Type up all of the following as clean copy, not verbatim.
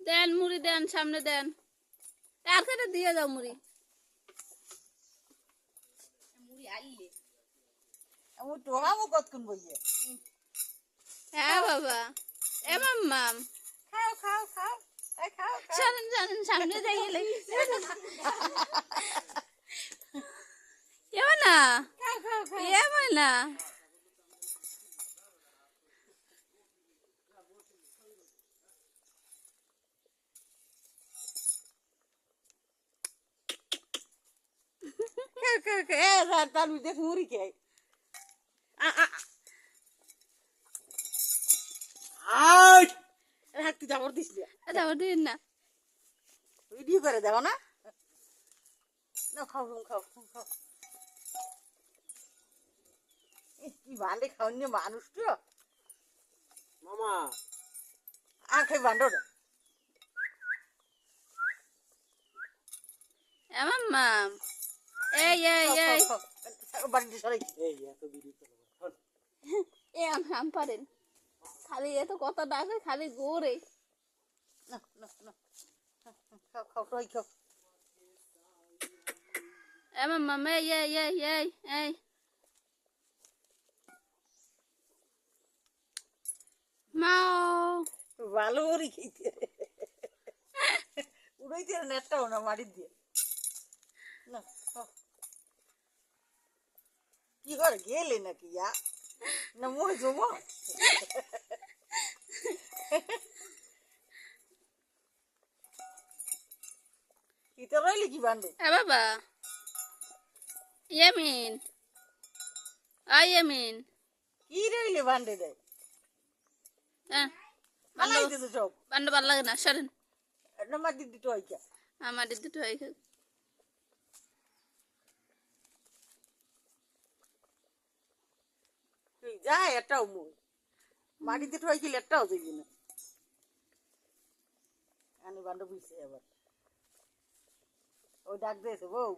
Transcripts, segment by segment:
দেন মুড়ি দেন, সামনে দেন, আর কেটে দিয়ে যাও মুড়ি। হ্যাঁ বাবা, এ মাম্মাম চলেন চলেন, সামনে যাই গেলে না না দেখ মুড়ি কে তুই যাবর দিস যাবো দিন না, ভিডিও করে দেও না, খাও খাও খাও। কি ভান্ডে খাওয়ানি মানুষ তো মামা আখে ভান্ডো এ মাম্মাম এই এই এই বাড়িতে সরাই এ আম পারেন খালি এত কত ডাকে খালি গোরে খাও খাও খাও খাও। এ মাম্মাম এই এই এই এই এই মাও ভালো করে খেতে উড়াইতে নেটটাও না মারি দিয়ে না কি করে গেলে নাকি না মই জমো এটা রইলি কি বান্ডে এ বাবা ইয়ামিন আই ইয়ামিন কি রইলে বান্ডে দেয় বান্ডো সব বান্ডো ভালো লাগে না, সরেন আমার দিদি তো হয় আমার দুটো হয়ে গেল। তুই যা এটাও মই মাটিতে ঠয় খেলে একটাও দেখবি না আনি বান্ড বুঝছে আবার ওই ডাক দিয়েছে বউ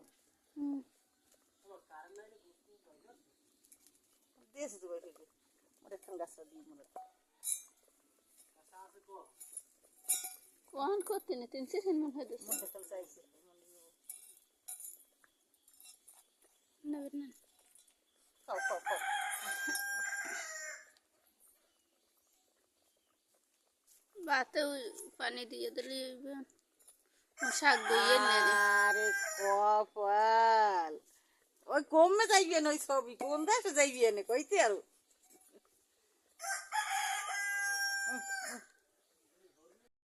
দিয়েছে তো ওটা খান গাছটা দিয়ে মনে কখন করতে না 3 সেকেন্ড মনে হয় দিচ্ছে মনটা খান চাইছে না না খাও খাও খাও বাতে পানি দিয়ে দিলে শাক দিয়ে নে আরে কপাল ওই কমে যাইবে না ওই সবই কোন দেশে যাইবে না কইতে আর